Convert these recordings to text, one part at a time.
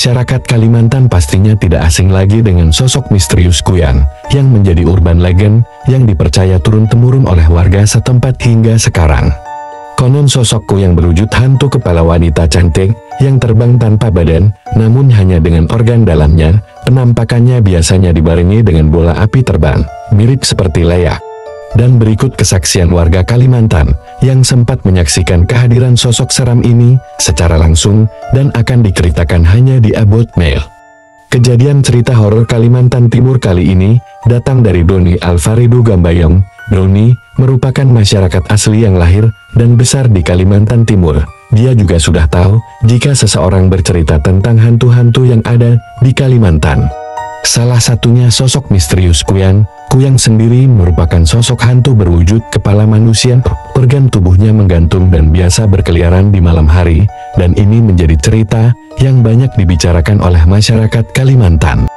Masyarakat Kalimantan pastinya tidak asing lagi dengan sosok misterius Kuyang, yang menjadi urban legend yang dipercaya turun-temurun oleh warga setempat hingga sekarang. Konon sosok Kuyang berwujud hantu kepala wanita cantik, yang terbang tanpa badan, namun hanya dengan organ dalamnya. Penampakannya biasanya dibarengi dengan bola api terbang, mirip seperti leak. Dan berikut kesaksian warga Kalimantan, yang sempat menyaksikan kehadiran sosok seram ini secara langsung, dan akan diceritakan hanya di About Mail. Kejadian cerita horor Kalimantan Timur kali ini, datang dari Doni Alfarido Gambayong. Doni merupakan masyarakat asli yang lahir dan besar di Kalimantan Timur. Dia juga sudah tahu jika seseorang bercerita tentang hantu-hantu yang ada di Kalimantan. Salah satunya sosok misterius Kuyang. Kuyang sendiri merupakan sosok hantu berwujud kepala manusia, organ tubuhnya menggantung dan biasa berkeliaran di malam hari, dan ini menjadi cerita yang banyak dibicarakan oleh masyarakat Kalimantan.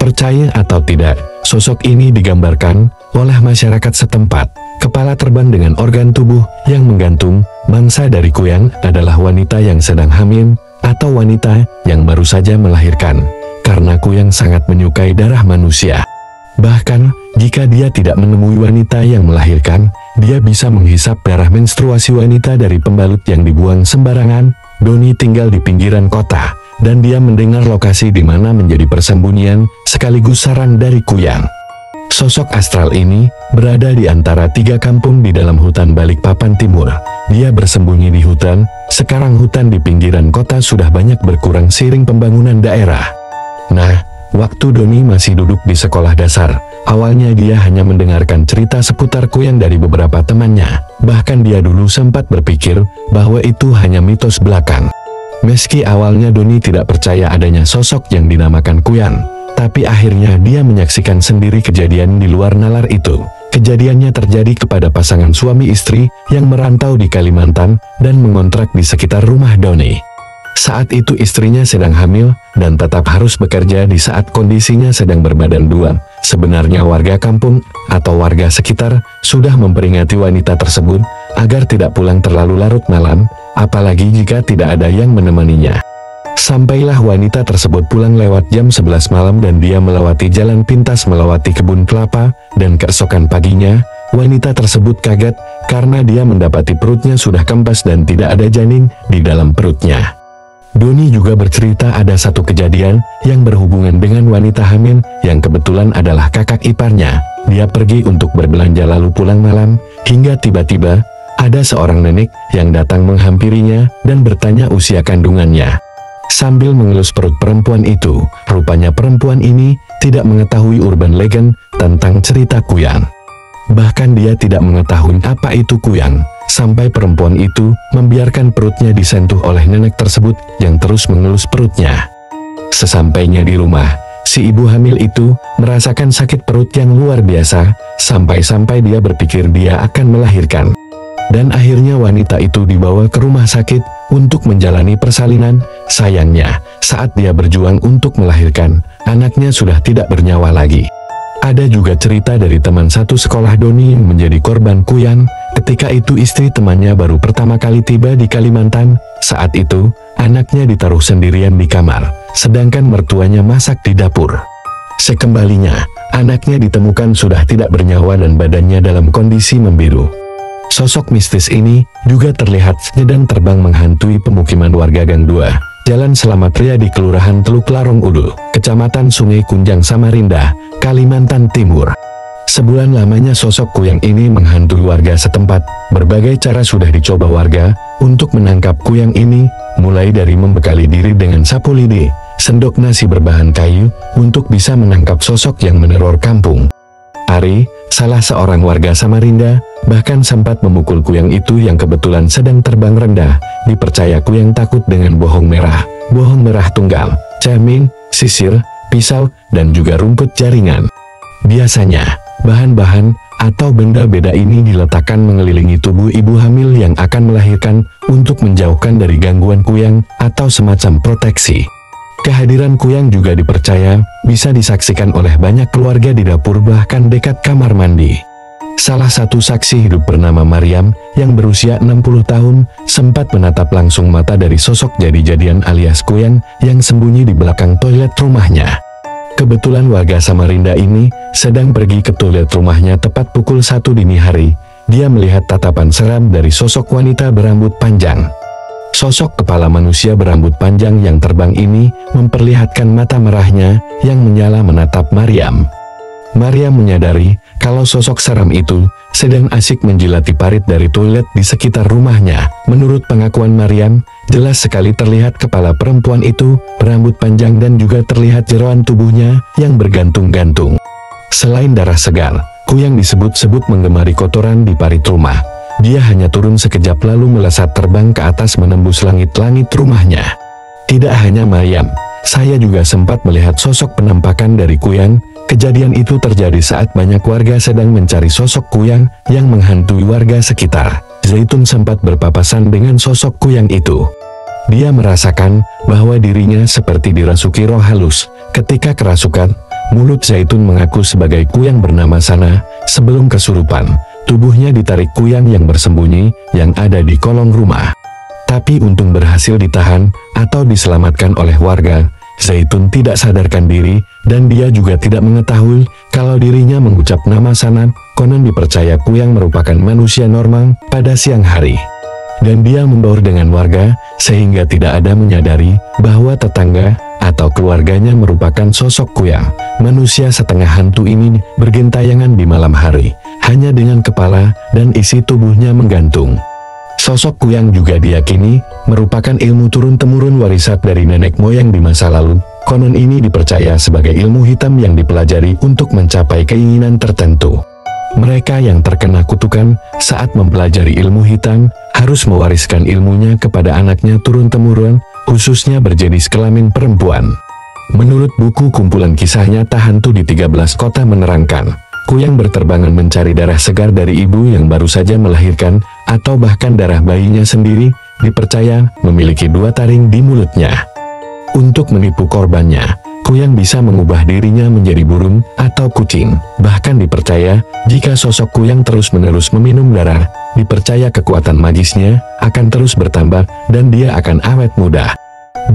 Percaya atau tidak, sosok ini digambarkan oleh masyarakat setempat. Kepala terbang dengan organ tubuh yang menggantung. Mangsa dari Kuyang adalah wanita yang sedang hamil, atau wanita yang baru saja melahirkan, karena Kuyang sangat menyukai darah manusia. Bahkan, jika dia tidak menemui wanita yang melahirkan, dia bisa menghisap darah menstruasi wanita dari pembalut yang dibuang sembarangan. Doni tinggal di pinggiran kota, dan dia mendengar lokasi di mana menjadi persembunyian sekaligus sarang dari Kuyang. Sosok astral ini berada di antara 3 kampung di dalam hutan Balikpapan Timur. Dia bersembunyi di hutan. Sekarang hutan di pinggiran kota sudah banyak berkurang seiring pembangunan daerah. Nah, waktu Doni masih duduk di sekolah dasar, awalnya dia hanya mendengarkan cerita seputar Kuyang dari beberapa temannya. Bahkan dia dulu sempat berpikir bahwa itu hanya mitos belakang. Meski awalnya Doni tidak percaya adanya sosok yang dinamakan Kuyang, tapi akhirnya dia menyaksikan sendiri kejadian di luar nalar itu. Kejadiannya terjadi kepada pasangan suami istri yang merantau di Kalimantan dan mengontrak di sekitar rumah Doni. Saat itu istrinya sedang hamil dan tetap harus bekerja di saat kondisinya sedang berbadan dua. Sebenarnya warga kampung atau warga sekitar sudah memperingati wanita tersebut agar tidak pulang terlalu larut malam, apalagi jika tidak ada yang menemaninya. Sampailah wanita tersebut pulang lewat jam 11 malam dan dia melewati jalan pintas melewati kebun kelapa, dan keesokan paginya, wanita tersebut kaget karena dia mendapati perutnya sudah kempes dan tidak ada janin di dalam perutnya. Doni juga bercerita ada satu kejadian yang berhubungan dengan wanita hamil yang kebetulan adalah kakak iparnya. Dia pergi untuk berbelanja lalu pulang malam, hingga tiba-tiba ada seorang nenek yang datang menghampirinya dan bertanya usia kandungannya. Sambil mengelus perut perempuan itu, rupanya perempuan ini tidak mengetahui urban legend tentang cerita Kuyang. Bahkan dia tidak mengetahui apa itu Kuyang, sampai perempuan itu membiarkan perutnya disentuh oleh nenek tersebut yang terus mengelus perutnya. Sesampainya di rumah, si ibu hamil itu merasakan sakit perut yang luar biasa, sampai-sampai dia berpikir dia akan melahirkan. Dan akhirnya wanita itu dibawa ke rumah sakit untuk menjalani persalinan. Sayangnya, saat dia berjuang untuk melahirkan, anaknya sudah tidak bernyawa lagi. Ada juga cerita dari teman satu sekolah Doni yang menjadi korban Kuyang. Ketika itu istri temannya baru pertama kali tiba di Kalimantan. Saat itu, anaknya ditaruh sendirian di kamar, sedangkan mertuanya masak di dapur. Sekembalinya, anaknya ditemukan sudah tidak bernyawa dan badannya dalam kondisi membiru. Sosok mistis ini juga terlihat sedang terbang menghantui pemukiman warga Gang 2, Jalan Selamat Ria di Kelurahan Teluk Larong Ulu, Kecamatan Sungai Kunjang, Samarinda, Kalimantan Timur. Sebulan lamanya sosok Kuyang ini menghantui warga setempat. Berbagai cara sudah dicoba warga untuk menangkap Kuyang ini, mulai dari membekali diri dengan sapu lidi, sendok nasi berbahan kayu, untuk bisa menangkap sosok yang meneror kampung. Ari, salah seorang warga Samarinda, bahkan sempat memukul Kuyang itu yang kebetulan sedang terbang rendah. Dipercaya Kuyang takut dengan bohong merah tunggal, cermin, sisir, pisau, dan juga rumput jaringan. Biasanya, bahan-bahan atau benda beda ini diletakkan mengelilingi tubuh ibu hamil yang akan melahirkan untuk menjauhkan dari gangguan Kuyang atau semacam proteksi. Kehadiran Kuyang juga dipercaya bisa disaksikan oleh banyak keluarga di dapur bahkan dekat kamar mandi. Salah satu saksi hidup bernama Maryam, yang berusia 60 tahun, sempat menatap langsung mata dari sosok jadi-jadian alias Kuyang yang sembunyi di belakang toilet rumahnya. Kebetulan warga Samarinda ini sedang pergi ke toilet rumahnya tepat pukul 1 dini hari. Dia melihat tatapan seram dari sosok wanita berambut panjang. Sosok kepala manusia berambut panjang yang terbang ini memperlihatkan mata merahnya yang menyala menatap Maryam. Maryam menyadari kalau sosok seram itu sedang asik menjilati parit dari toilet di sekitar rumahnya. Menurut pengakuan Maryam, jelas sekali terlihat kepala perempuan itu berambut panjang dan juga terlihat jeroan tubuhnya yang bergantung-gantung. Selain darah segar, Kuyang disebut-sebut menggemari kotoran di parit rumah. Dia hanya turun sekejap lalu melesat terbang ke atas menembus langit-langit rumahnya. Tidak hanya Maryam, saya juga sempat melihat sosok penampakan dari Kuyang. Kejadian itu terjadi saat banyak warga sedang mencari sosok Kuyang yang menghantui warga sekitar. Zaitun sempat berpapasan dengan sosok Kuyang itu. Dia merasakan bahwa dirinya seperti dirasuki roh halus. Ketika kerasukan, mulut Zaitun mengaku sebagai Kuyang bernama Sana. Sebelum kesurupan, tubuhnya ditarik Kuyang yang bersembunyi yang ada di kolong rumah. Tapi untung berhasil ditahan atau diselamatkan oleh warga. Zaitun tidak sadarkan diri, dan dia juga tidak mengetahui kalau dirinya mengucap nama Sana. Konon dipercaya Kuyang merupakan manusia normal pada siang hari. Dan dia membaur dengan warga, sehingga tidak ada menyadari bahwa tetangga atau keluarganya merupakan sosok Kuyang. Manusia setengah hantu ini bergentayangan di malam hari, hanya dengan kepala dan isi tubuhnya menggantung. Sosok Kuyang juga diyakini merupakan ilmu turun-temurun warisan dari nenek moyang di masa lalu. Konon ini dipercaya sebagai ilmu hitam yang dipelajari untuk mencapai keinginan tertentu. Mereka yang terkena kutukan saat mempelajari ilmu hitam harus mewariskan ilmunya kepada anaknya turun-temurun, khususnya berjenis kelamin perempuan. Menurut buku kumpulan kisah nyata hantu di 13 kota menerangkan, Kuyang berterbangan mencari darah segar dari ibu yang baru saja melahirkan, atau bahkan darah bayinya sendiri, dipercaya memiliki 2 taring di mulutnya. Untuk menipu korbannya, Kuyang bisa mengubah dirinya menjadi burung atau kucing. Bahkan dipercaya, jika sosok Kuyang terus-menerus meminum darah, dipercaya kekuatan magisnya akan terus bertambah dan dia akan awet muda.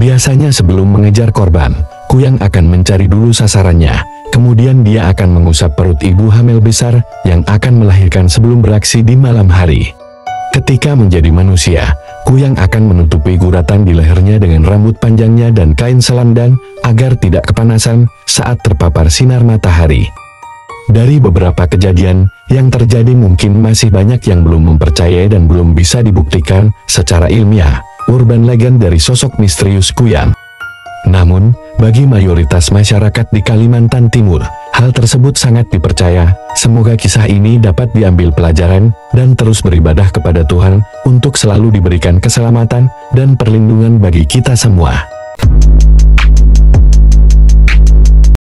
Biasanya sebelum mengejar korban, Kuyang akan mencari dulu sasarannya. Kemudian dia akan mengusap perut ibu hamil besar yang akan melahirkan sebelum beraksi di malam hari. Ketika menjadi manusia, Kuyang akan menutupi guratan di lehernya dengan rambut panjangnya dan kain selendang agar tidak kepanasan saat terpapar sinar matahari. Dari beberapa kejadian yang terjadi mungkin masih banyak yang belum mempercayai dan belum bisa dibuktikan secara ilmiah urban legend dari sosok misterius Kuyang. Namun, bagi mayoritas masyarakat di Kalimantan Timur, hal tersebut sangat dipercaya. Semoga kisah ini dapat diambil pelajaran dan terus beribadah kepada Tuhan untuk selalu diberikan keselamatan dan perlindungan bagi kita semua.